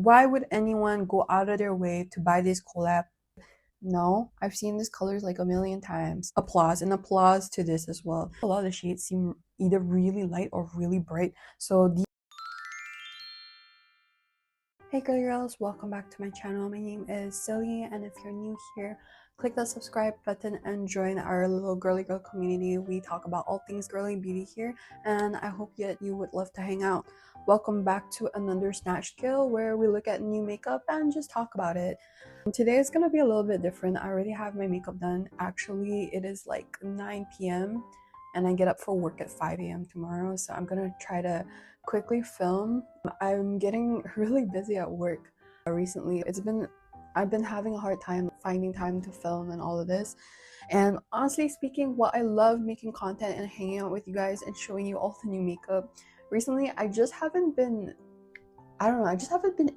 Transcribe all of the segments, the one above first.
Why would anyone go out of their way to buy this collab? No, I've seen these colors like a million times. Applause and applause to this as well. A lot of the shades seem either really light or really bright. So hey girls, welcome back to my channel. My name is Silly, and if you're new here, click the subscribe button and join our little girly girl community. We talk about all things girly beauty here, and I hope that you would love to hang out. Welcome back to another Snatch Skill where we look at new makeup and just talk about it. Today is gonna be a little bit different. I already have my makeup done. Actually, it is like 9 p.m. and I get up for work at 5 a.m. tomorrow, so I'm gonna try to quickly film. I'm getting really busy at work recently. I've been having a hard time finding time to film and all of this. And honestly speaking, while I love making content and hanging out with you guys and showing you all the new makeup, recently I just haven't been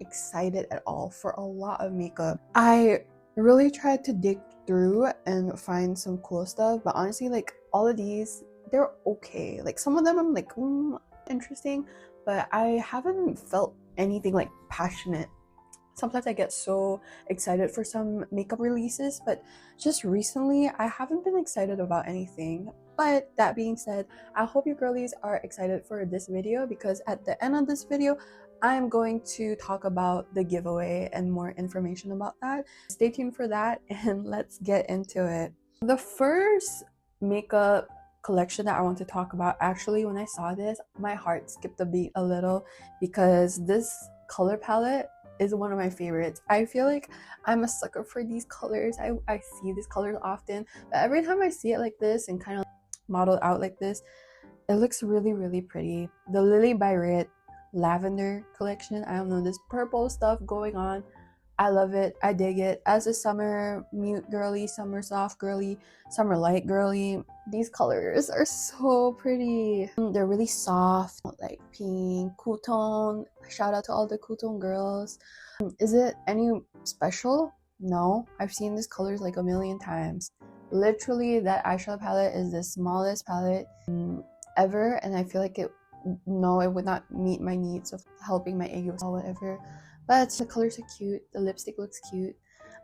excited at all for a lot of makeup. I really tried to dig through and find some cool stuff, but honestly, like all of these, they're okay. Like some of them I'm like, interesting, but I haven't felt anything like passionate. Sometimes I get so excited for some makeup releases, but just recently I haven't been excited about anything. But that being said, I hope you girlies are excited for this video, because at the end of this video I'm going to talk about the giveaway and more information about that. Stay tuned for that and let's get into it. The first makeup collection that I want to talk about, actually when I saw this, my heart skipped a beat a little, because this color palette is one of my favorites. I feel like I'm a sucker for these colors. I see these colors often, but every time I see it like this and kind of modeled out like this, it looks really pretty. The Lilybyred lavender collection, I don't know, this purple stuff going on, I love it. I dig it. As a summer mute girly, summer soft girly, summer light girly, these colors are so pretty. They're really soft, like pink, cool tone. Shout out to all the cool tone girls. Is it any special? No, I've seen these colors like a million times. Literally, that eyeshadow palette is the smallest palette ever, and I feel like it would not meet my needs of helping my ego or whatever. But the colors are cute, the lipstick looks cute.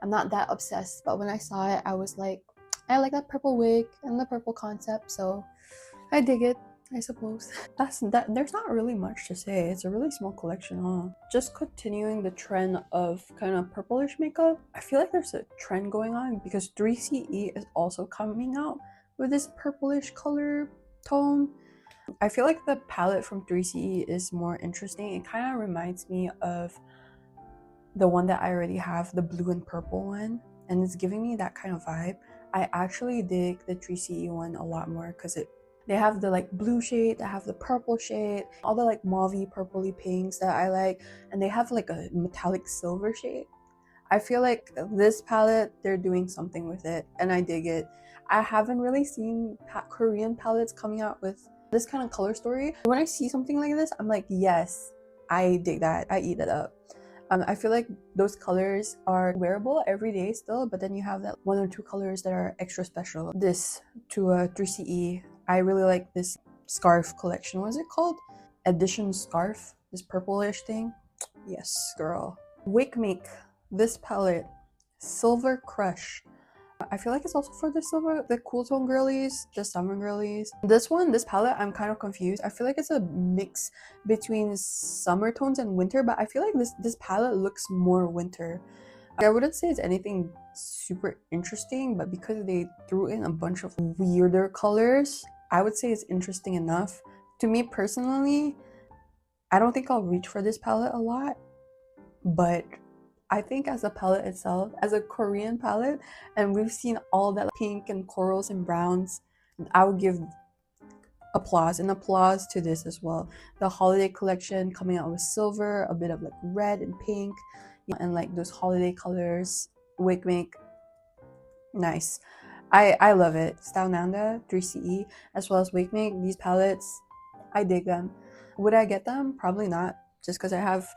I'm not that obsessed, but when I saw it, I was like, I like that purple wig and the purple concept, so I dig it, I suppose. There's not really much to say. It's a really small collection, huh? Just continuing the trend of kind of purplish makeup, I feel like there's a trend going on because 3CE is also coming out with this purplish color tone. I feel like the palette from 3CE is more interesting. It kind of reminds me of the one that I already have, the blue and purple one, and it's giving me that kind of vibe. I actually dig the 3CE one a lot more because they have the like blue shade, they have the purple shade, all the like mauvey purpley pinks that I like, and they have like a metallic silver shade. I feel like this palette, they're doing something with it and I dig it. I haven't really seen Korean palettes coming out with this kind of color story. When I see something like this, I'm like, yes, I dig that, I eat it up. I feel like those colors are wearable every day still, but then you have that one or two colors that are extra special. This to 3CE, I really like this scarf collection. What is it called? Edition scarf, this purplish thing. Yes, girl. Wakemake, this palette, Silver Crush. I feel like it's also for the cool tone girlies, the summer girlies. This palette, I'm kind of confused. I feel like it's a mix between summer tones and winter, but I feel like this palette looks more winter. I wouldn't say it's anything super interesting, but because they threw in a bunch of weirder colors, I would say it's interesting enough. To me personally, I don't think I'll reach for this palette a lot, but I think as a palette itself, as a Korean palette, and we've seen all that pink and corals and browns, I would give applause and applause to this as well. The holiday collection coming out with silver, a bit of like red and pink, and like those holiday colors. Wakemake, nice. I love it. StyleKorean, 3CE, as well as Wakemake, these palettes, I dig them. Would I get them? Probably not, just because I have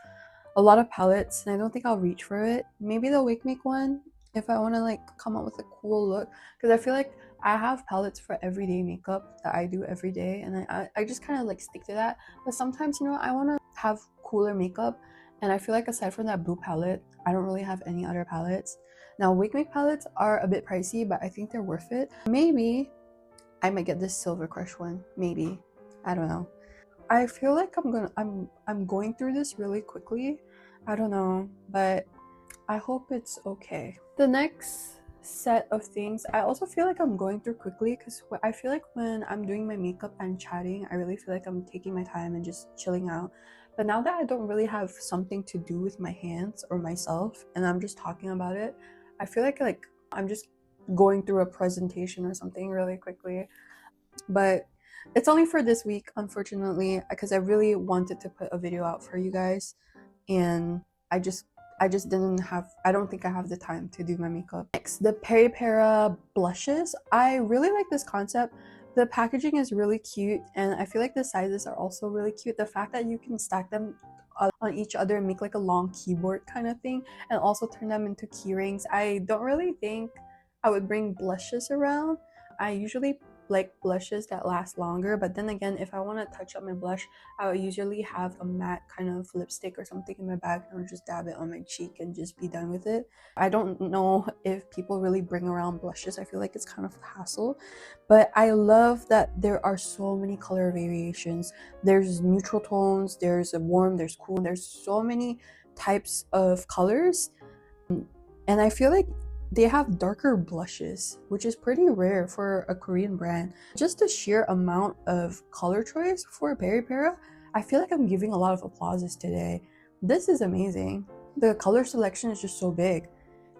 a lot of palettes and I don't think I'll reach for it. Maybe the Wakemake one if I want to like come up with a cool look, because I feel like I have palettes for everyday makeup that I do every day, and I just kind of like stick to that. But sometimes, you know, I want to have cooler makeup And I feel like aside from that blue palette, I don't really have any other palettes. Now, Wakemake palettes are a bit pricey, but I think they're worth it. Maybe I might get this Silver Crush one. Maybe. I don't know. I feel like I'm going through this really quickly. I don't know, but I hope it's okay. The next set of things, I also feel like I'm going through quickly because I feel like when I'm doing my makeup and chatting, I really feel like I'm taking my time and just chilling out. But now that I don't really have something to do with my hands or myself and I'm just talking about it, I feel like I'm just going through a presentation or something really quickly. But it's only for this week, unfortunately, because I really wanted to put a video out for you guys, and I just didn't have, I don't think I have the time to do my makeup. Next, the Peripera blushes. I really like this concept. The packaging is really cute, and I feel like the sizes are also really cute. The fact that you can stack them on each other and make like a long keyboard kind of thing, and also turn them into key rings. I don't really think I would bring blushes around. I usually like blushes that last longer, but then again, if I want to touch up my blush, I would usually have a matte kind of lipstick or something in my bag and just dab it on my cheek and just be done with it. I don't know if people really bring around blushes. I feel like it's kind of a hassle, but I love that there are so many color variations. There's neutral tones, there's a warm, there's cool, there's so many types of colors, and I feel like they have darker blushes, which is pretty rare for a Korean brand. Just the sheer amount of color choice for Peripera, I feel like I'm giving a lot of applauses today. This is amazing. The color selection is just so big.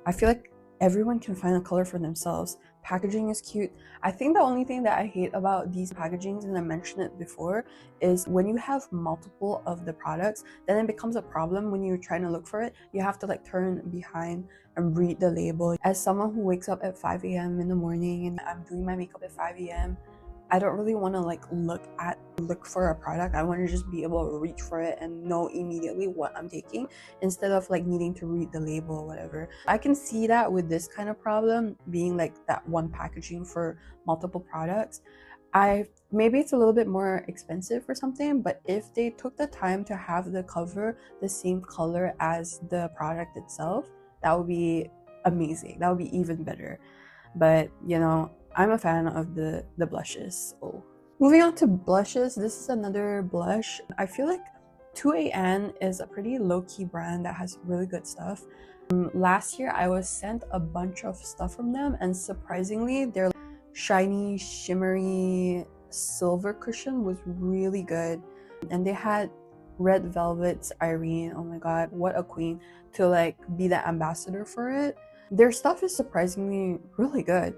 I feel like everyone can find a color for themselves. Packaging is cute. I think the only thing that I hate about these packagings, and I mentioned it before, is when you have multiple of the products, then it becomes a problem when you're trying to look for it. You have to like turn behind and read the label. As someone who wakes up at 5 a.m. in the morning and I'm doing my makeup at 5 a.m., I don't really want to like look for a product. I want to just be able to reach for it and know immediately what I'm taking instead of like needing to read the label or whatever. I can see that with this kind of problem being like that one packaging for multiple products. Maybe it's a little bit more expensive or something, but if they took the time to have the cover the same color as the product itself, that would be amazing. That would be even better. But you know, I'm a fan of the blushes. Oh, moving on to blushes, this is another blush. I feel like 2AN is a pretty low-key brand that has really good stuff. Last year I was sent a bunch of stuff from them, and surprisingly their shiny shimmery silver cushion was really good, and they had Red Velvet's Irene. Oh my god, what a queen, to like be the ambassador for it. Their stuff is surprisingly really good.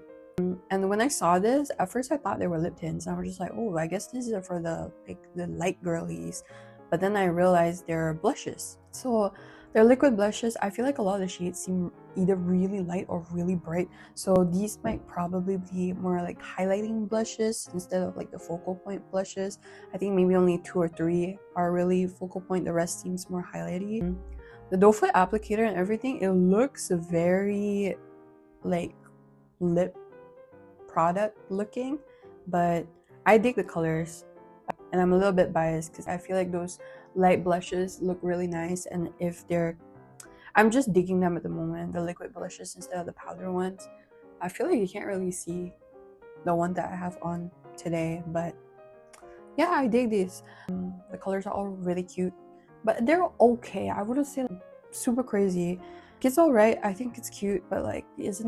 And when I saw this, at first I thought they were lip tints. I was just like, oh, I guess these are for the light girlies. But then I realized they're blushes. So they're liquid blushes. I feel like a lot of the shades seem either really light or really bright. So these might probably be more like highlighting blushes instead of like the focal point blushes. I think maybe only 2 or 3 are really focal point. The rest seems more highlighty. The doe foot applicator and everything, it looks very like lip product looking, but I dig the colors, and I'm a little bit biased because I feel like those light blushes look really nice, and if they're, I'm just digging them at the moment, the liquid blushes instead of the powder ones. I feel like you can't really see the one that I have on today, but yeah, I dig these. The colors are all really cute, but they're okay. I wouldn't say like super crazy. It's all right. I think it's cute, but like, is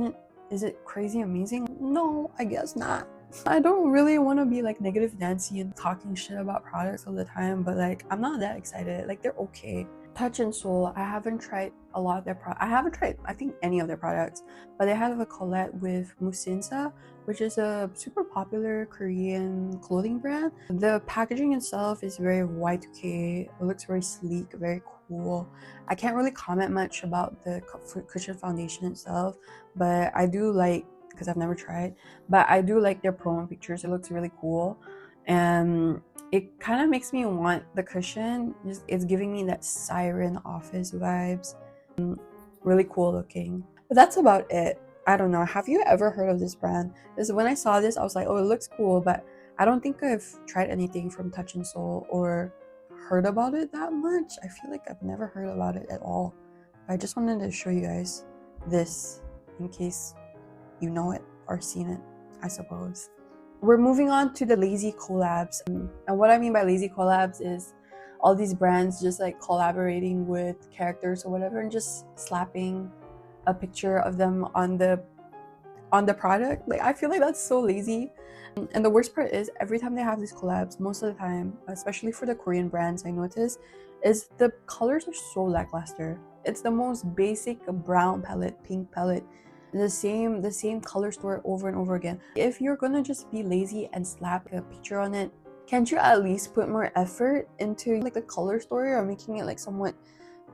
it crazy amazing? No, I guess not. I don't really want to be like negative Nancy and talking shit about products all the time, but like, I'm not that excited. Like, they're okay. Touch and Soul, I haven't tried a lot of their products. I haven't tried, I think, any of their products, but they have a collab with Musinsa, which is a super popular Korean clothing brand. The packaging itself is very Y2K. It looks very sleek, very cool. I can't really comment much about the cushion foundation itself, but I do like, because I've never tried, but I do like their promo pictures. It looks really cool, and it kind of makes me want the cushion. It's giving me that Siren Office vibes. Really cool looking. But that's about it. I don't know. Have you ever heard of this brand? Because when I saw this, I was like, oh, it looks cool, but I don't think I've tried anything from Touch and Soul or heard about it that much. I feel like I've never heard about it at all. I just wanted to show you guys this in case you know it or seen it, I suppose. We're moving on to the lazy collabs. And what I mean by lazy collabs is all these brands just like collaborating with characters or whatever and just slapping a picture of them on the product. Like, I feel like that's so lazy. And the worst part is every time they have these collabs, most of the time, especially for the Korean brands, I notice is the colors are so lackluster. It's the most basic brown palette, pink palette, the same color story over and over again. If you're gonna just be lazy and slap a picture on it, can't you at least put more effort into like the color story or making it like somewhat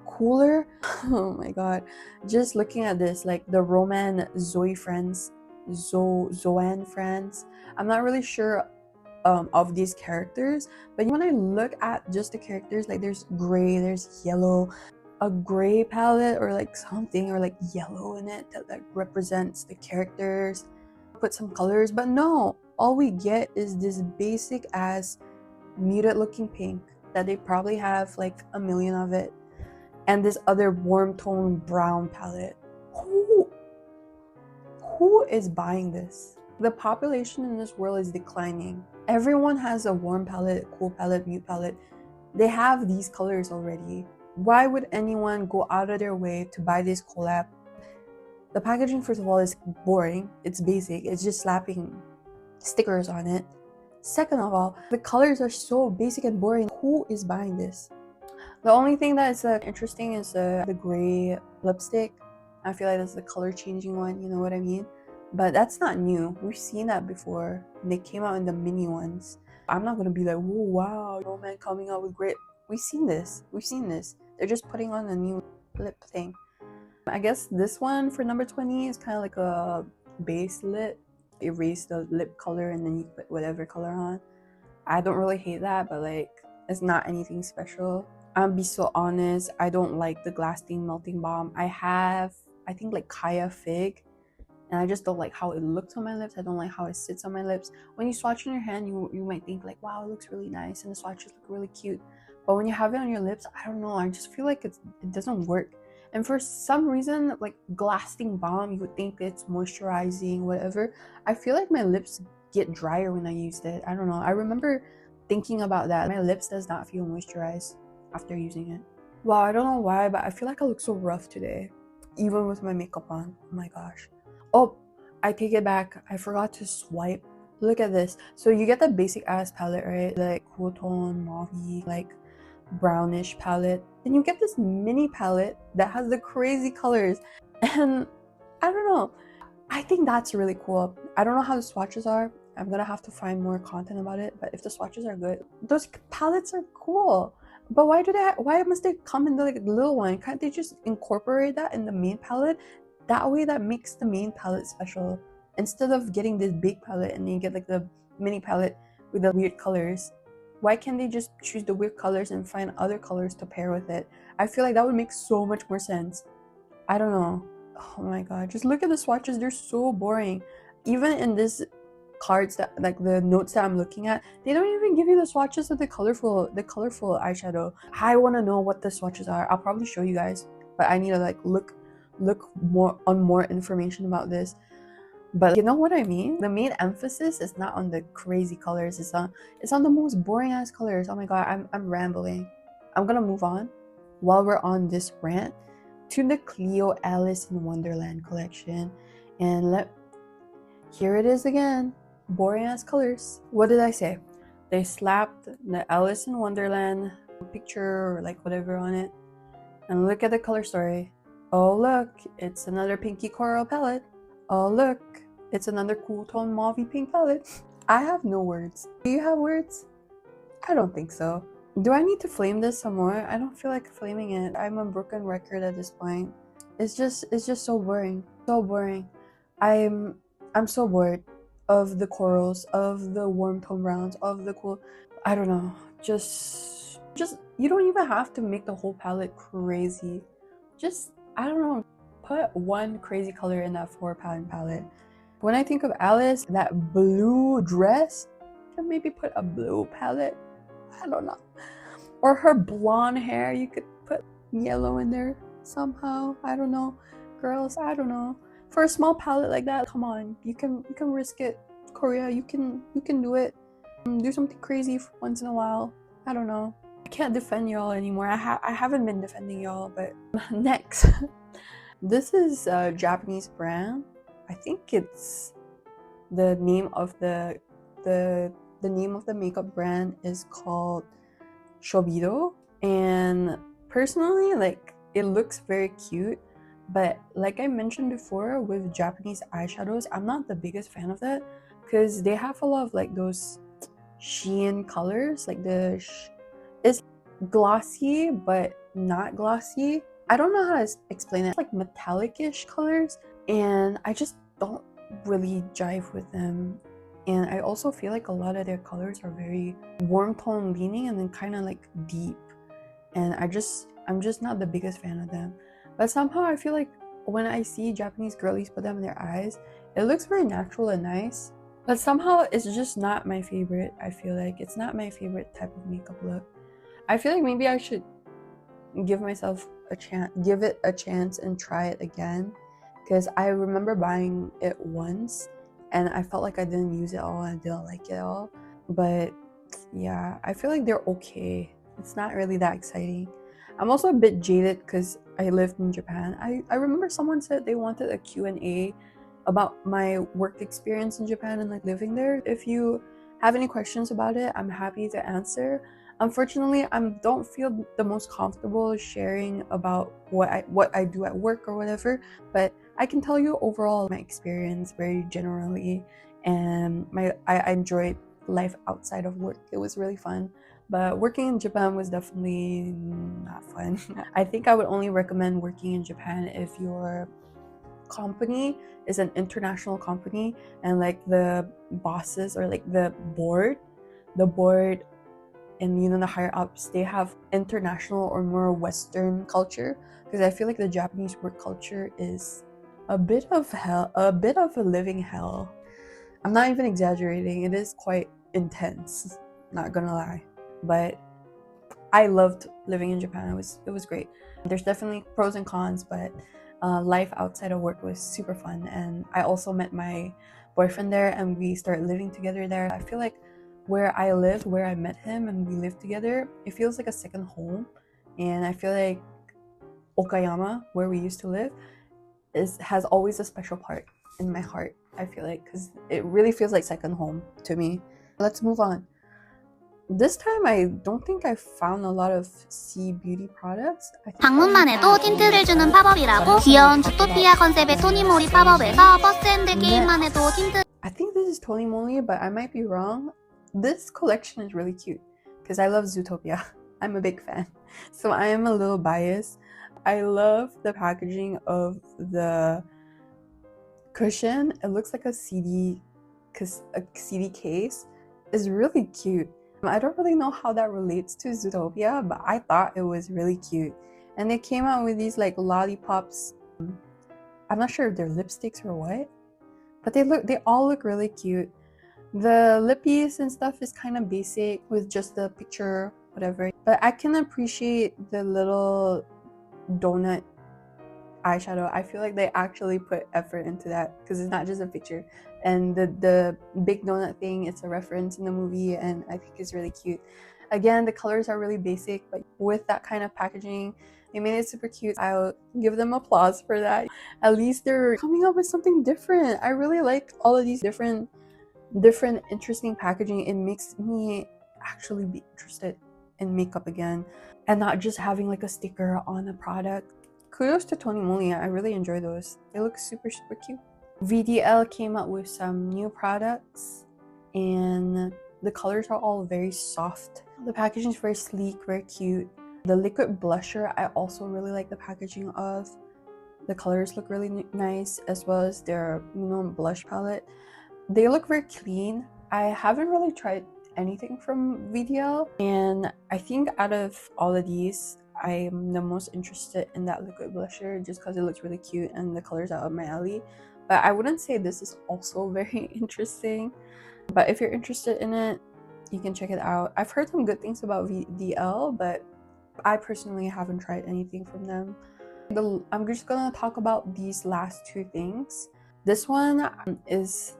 cooler? Oh my god, just looking at this, like the Rom&nd Zoe friends, Zoan friends, I'm not really sure of these characters, but when I look at just the characters, like there's gray, there's yellow, a gray palette or like something, or like yellow in it that like represents the characters, put some colors. But no, all we get is this basic ass muted looking pink that they probably have like a million of it, and this other warm tone brown palette. Who is buying this? The population in this world is declining. Everyone has a warm palette, cool palette, mute palette. They have these colors already. Why would anyone go out of their way to buy this collab? The packaging, first of all, is boring. It's basic. It's just slapping stickers on it. Second of all, the colors are so basic and boring. Who is buying this? The only thing that is interesting is the gray lipstick. I feel like that's the color changing one, you know what I mean? But that's not new. We've seen that before. They came out in the mini ones. I'm not gonna be like, whoa, wow, Rom&nd coming out with great. We've seen this. They're just putting on a new lip thing. I guess this one for number 20 is kind of like a base lip. Erase the lip color and then you put whatever color on. I don't really hate that, but like, it's not anything special. I'll be so honest, I don't like the Glass Stain Melting Balm. I think like Kaya Fig, and I just don't like how it looks on my lips. I don't like how it sits on my lips. When you swatch in your hand, you might think like, wow, it looks really nice and the swatches look really cute. But when you have it on your lips, I don't know, I just feel like it doesn't work. And for some reason, like Glass Stain Balm, you would think it's moisturizing, whatever. I feel like my lips get drier when I used it. I don't know. I remember thinking about that. My lips does not feel moisturized after using it. Wow, I don't know why, but I feel like I look so rough today, even with my makeup on. Oh my gosh. Oh, I take it back. I forgot to swipe. Look at this. So you get the basic ass palette, right? Like cool tone, mauve, like brownish palette. Then you get this mini palette that has the crazy colors. And I don't know. I think that's really cool. I don't know how the swatches are. I'm gonna have to find more content about it. But if the swatches are good, those palettes are cool. But why must they come in the like little one? Can't they just incorporate that in the main palette? That way that makes the main palette special. Instead of getting this big palette and then you get like the mini palette with the weird colors. Why can't they just choose the weird colors and find other colors to pair with it? I feel like that would make so much more sense. I don't know. Oh my god, just look at the swatches. They're so boring. Even in this cards, that like the notes that I'm looking at, they don't even give you the swatches of the colorful eyeshadow. I want to know what the swatches are. I'll probably show you guys, but I need to like look more information about this. But you know what I mean? The main emphasis is not on the crazy colors. It's on the most boring ass colors. Oh my god, I'm rambling. I'm gonna move on while we're on this rant to the Clio Alice in Wonderland collection, and here it is again. Boring ass colors. What did I say? They slapped the Alice in Wonderland picture or like whatever on it, and look at the color story. Oh look, it's another pinky coral palette. Oh look, it's another cool tone mauve pink palette. I have no words. Do you have words? I don't think so. Do I need to flame this some more? I don't feel like flaming it. I'm a broken record at this point. It's just so boring. So boring. I'm so bored of the corals, of the warm tone browns, of the cool, I don't know. Just you don't even have to make the whole palette crazy. Just, I don't know, put one crazy color in that 4-pound palette. When I think of Alice, that blue dress, maybe put a blue palette. I don't know. Or her blonde hair, you could put yellow in there somehow. I don't know. Girls, I don't know. For a small palette like that, come on. You can risk it. Korea, you can do it. Do something crazy for once in a while. I don't know. I can't defend y'all anymore. I haven't been defending y'all, but next. This is a Japanese brand. I think it's the name of the name of the makeup brand is called Shobido, and personally, like, it looks very cute, but like I mentioned before, with Japanese eyeshadows, I'm not the biggest fan of that because they have a lot of like those sheen colors, like it's glossy but not glossy. I don't know how to explain it. It's like metallic-ish colors, and I just don't really jive with them. And I also feel like a lot of their colors are very warm tone leaning and then kind of like deep, and I'm just not the biggest fan of them. But somehow I feel like when I see Japanese girlies put them in their eyes, it looks very natural and nice, but somehow it's just not my favorite. I feel like it's not my favorite type of makeup look. I feel like maybe I should give myself a chance, give it a chance and try it again, because I remember buying it once and I felt like I didn't use it all and I didn't like it all. But yeah, I feel like they're okay. It's not really that exciting. I'm also a bit jaded because I lived in Japan. I remember someone said they wanted a Q&A about my work experience in Japan and like living there. If you have any questions about it, I'm happy to answer. Unfortunately, I don't feel the most comfortable sharing about what I do at work or whatever, but I can tell you overall my experience very generally, and I enjoyed life outside of work. It was really fun, but working in Japan was definitely not fun. I think I would only recommend working in Japan if your company is an international company and like the bosses or like the board and you know the higher ups, they have international or more Western culture, because I feel like the Japanese work culture is a bit of hell, a bit of a living hell. I'm not even exaggerating. It is quite intense, not gonna lie. But I loved living in Japan. It was great. There's definitely pros and cons, but life outside of work was super fun. And I also met my boyfriend there and we started living together there. I feel like where I lived, where I met him and we lived together, it feels like a second home. And I feel like Okayama, where we used to live, has always a special part in my heart, I feel like, because it really feels like second home to me. Let's move on. This time I don't think I found a lot of C beauty products. 방문만 해도 틴트를 주는 팝업이라고 귀여운 주토피아 컨셉의 토니 모리 팝업에서 버스앤드 게임만 해도 틴트. I think this is Tony Moly, but I might be wrong. This collection is really cute because I love Zootopia. I'm a big fan, so I am a little biased. I love the packaging of the cushion. It looks like a CD case. It's really cute. I don't really know how that relates to Zootopia, but I thought it was really cute. And they came out with these like lollipops. I'm not sure if they're lipsticks or what, but they all look really cute. The lip piece and stuff is kind of basic with just the picture, whatever. But I can appreciate the little donut eyeshadow. I feel like they actually put effort into that because it's not just a picture. And the big donut thing, it's a reference in the movie, and I think it's really cute. Again, the colors are really basic, but with that kind of packaging, they made it super cute. I'll give them applause for that. At least they're coming up with something different. I really like all of these different interesting packaging. It makes me actually be interested in makeup again and not just having like a sticker on a product. Kudos to Tony Moly. I really enjoy those. They look super cute. VDL came out with some new products and the colors are all very soft. The packaging is very sleek, very cute. The liquid blusher, I also really like the packaging of. The colors look really nice, as well as their blush palette. They look very clean. I haven't really tried anything from VDL, and I think out of all of these, I am the most interested in that liquid blusher just because it looks really cute and the colors are up my alley. But I wouldn't say this is also very interesting. But if you're interested in it, You can check it out. I've heard some good things about VDL, but I personally haven't tried anything from them. I'm just gonna talk about these last two things. This one is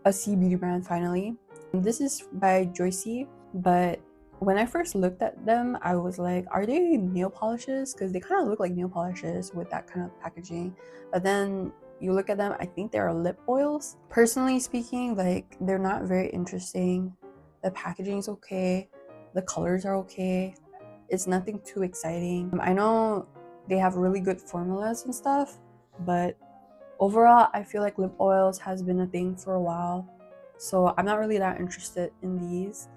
a C beauty brand finally. This is by Joycee, but when I first looked at them, I was like, are they nail polishes? Because they kind of look like nail polishes with that kind of packaging. But then you look at them, I think they are lip oils. Personally speaking, like, they're not very interesting. The packaging is okay. The colors are okay. It's nothing too exciting. I know they have really good formulas and stuff, but overall, I feel like lip oils has been a thing for a while. So I'm not really that interested in these.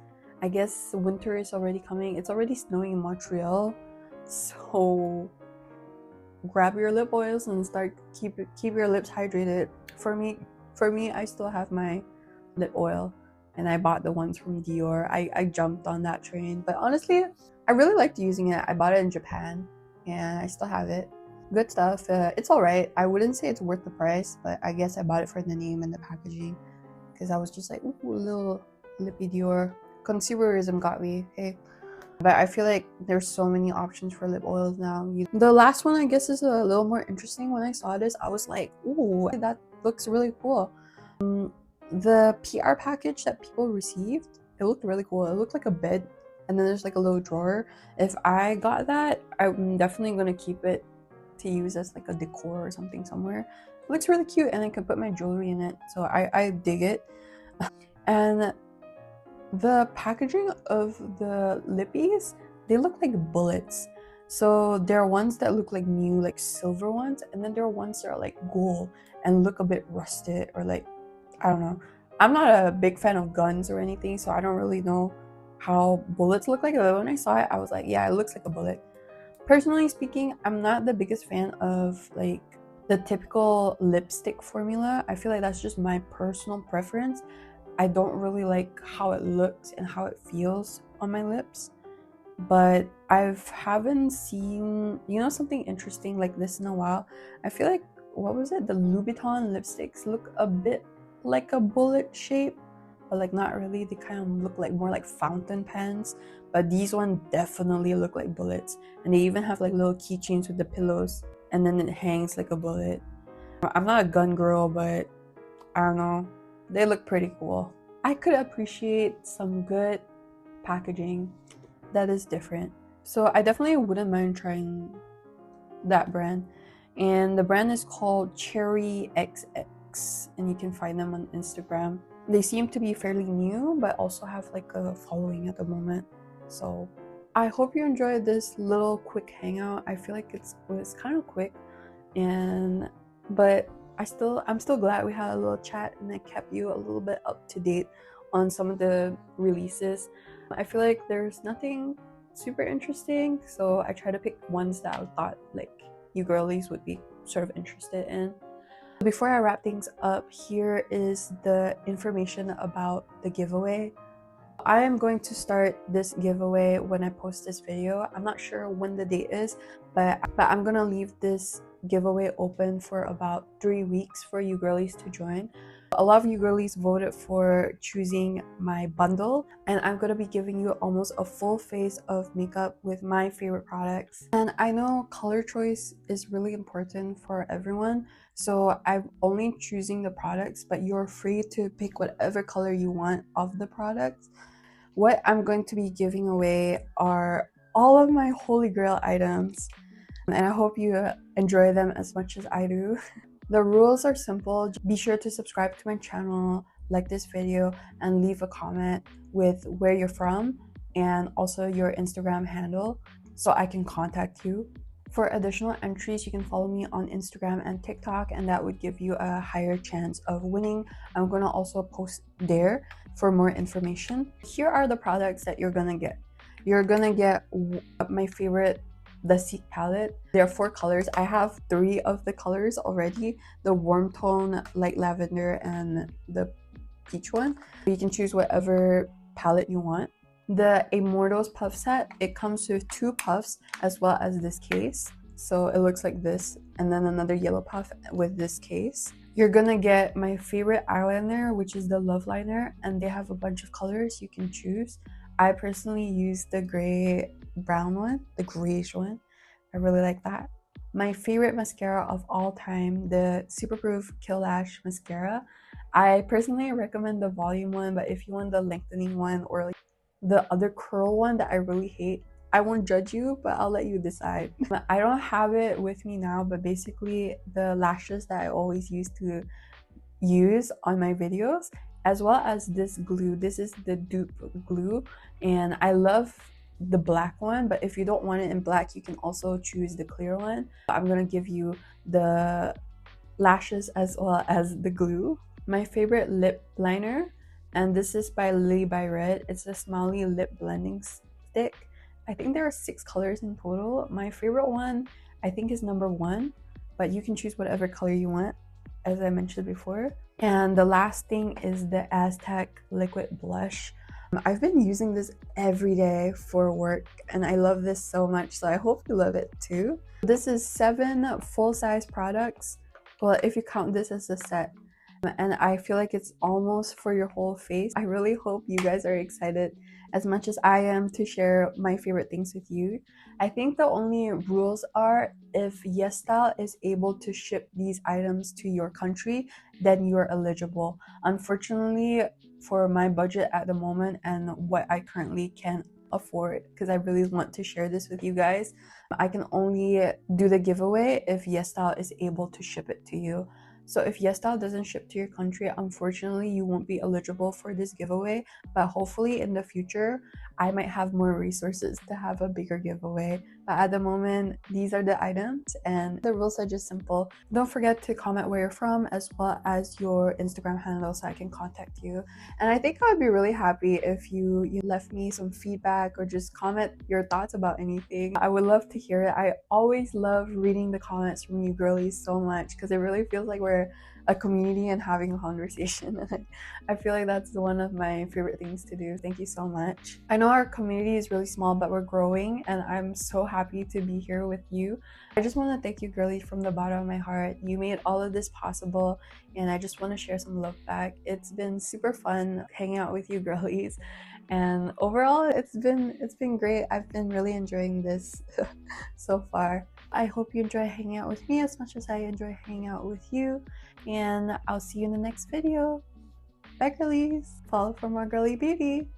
I guess winter is already coming. It's already snowing in Montreal. So grab your lip oils and keep your lips hydrated. For me, I still have my lip oil and I bought the ones from Dior. I jumped on that train, but honestly, I really liked using it. I bought it in Japan and I still have it. Good stuff. It's alright. I wouldn't say it's worth the price, but I guess I bought it for the name and the packaging because I was just like, ooh, little lippy Dior. Consumerism got me, hey. But I feel like there's so many options for lip oils now. The last one, I guess, is a little more interesting. When I saw this, I was like, ooh, that looks really cool. The PR package that people received, it looked really cool. It looked like a bed, and then there's like a little drawer. If I got that, I'm definitely gonna keep it to use as like a decor or something somewhere. It looks really cute, and I can put my jewelry in it, so I dig it. And the packaging of the lippies, they look like bullets. So there are ones that look like new, like silver ones, and then there are ones that are like gold and look a bit rusted, or like, I don't know. I'm not a big fan of guns or anything, so I don't really know how bullets look like, but when I saw it, I was like, yeah, it looks like a bullet. Personally speaking, I'm not the biggest fan of like the typical lipstick formula. I feel like that's just my personal preference. I don't really like how it looks and how it feels on my lips. But I haven't seen, something interesting like this in a while. I feel like, what was it? The Louboutin lipsticks look a bit like a bullet shape, but like not really. They kind of look like more like fountain pens. But these ones definitely look like bullets. And they even have like little keychains with the pillows, and then it hangs like a bullet. I'm not a gun girl, but I don't know. They look pretty cool. I could appreciate some good packaging that is different. So I definitely wouldn't mind trying that brand. And the brand is called Cherry XX, and you can find them on Instagram. They seem to be fairly new, but also have like a following at the moment. So I hope you enjoyed this little quick hangout. I feel like it was kind of quick, but I'm still glad we had a little chat and I kept you a little bit up to date on some of the releases. I feel like there's nothing super interesting, so I try to pick ones that I thought like you girlies would be sort of interested in. Before I wrap things up, here is the information about the giveaway. I am going to start this giveaway when I post this video. I'm not sure when the date is, but I'm gonna leave this giveaway open for about 3 weeks for you girlies to join. A lot of you girlies voted for choosing my bundle, and I'm gonna be giving you almost a full face of makeup with my favorite products. And I know color choice is really important for everyone, so I'm only choosing the products, but you're free to pick whatever color you want of the products. What I'm going to be giving away are all of my holy grail items, and I hope you enjoy them as much as I do. The rules are simple. Be sure to subscribe to my channel, like this video, and leave a comment with where you're from and also your Instagram handle so I can contact you. For additional entries, you can follow me on Instagram and TikTok, and that would give you a higher chance of winning. I'm gonna also post there for more information. Here are the products that you're gonna get. You're gonna get my favorite, the Seek palette. There are 4 colors. I have 3 of the colors already: the warm tone, light lavender, and the peach one. You can choose whatever palette you want. The Immortals puff set, it comes with 2 puffs as well as this case. So it looks like this, and then another yellow puff with this case. you're gonna get my favorite eyeliner, which is the Love Liner, and they have a bunch of colors you can choose. I personally use the gray brown one, the grayish one. I really like that. My favorite mascara of all time, the Superproof Kill Lash Mascara. I personally recommend the volume one, but if you want the lengthening one or like the other curl one that I really hate, I won't judge you, but I'll let you decide. I don't have it with me now, but basically the lashes that I always used to use on my videos, as well as this glue. This is the dupe glue, and I love the black one, but if you don't want it in black, you can also choose the clear one. I'm gonna give you the lashes as well as the glue. My favorite lip liner, and this is by Lilybyred. It's a Smiley lip blending stick. I think there are 6 colors in total. My favorite one I think is number 1, but you can choose whatever color you want, as I mentioned before. And the last thing is the Aztec liquid blush. I've been using this every day for work, and I love this so much, so I hope you love it too. This is 7 full-size products, well, if you count this as a set, and I feel like it's almost for your whole face. I really hope you guys are excited as much as I am to share my favorite things with you. I think the only rules are if YesStyle is able to ship these items to your country, then you're eligible. Unfortunately, for my budget at the moment and what I currently can afford, because I really want to share this with you guys, I can only do the giveaway if YesStyle is able to ship it to you. So if YesStyle doesn't ship to your country, unfortunately you won't be eligible for this giveaway, but hopefully in the future I might have more resources to have a bigger giveaway. But at the moment, these are the items and the rules are just simple. Don't forget to comment where you're from as well as your Instagram handle so I can contact you. And I think I would be really happy if you left me some feedback or just comment your thoughts about anything. I would love to hear it. I always love reading the comments from you girlies so much because it really feels like we're a community and having a conversation, and I feel like that's one of my favorite things to do. Thank you so much. I know our community is really small, but we're growing, and I'm so happy to be here with you. I just want to thank you girlies from the bottom of my heart. You made all of this possible, and I just want to share some love back. It's been super fun hanging out with you girlies, and overall it's been great. I've been really enjoying this so far. I hope you enjoy hanging out with me as much as I enjoy hanging out with you, and I'll see you in the next video. Bye girlies! Follow for more girly beauty!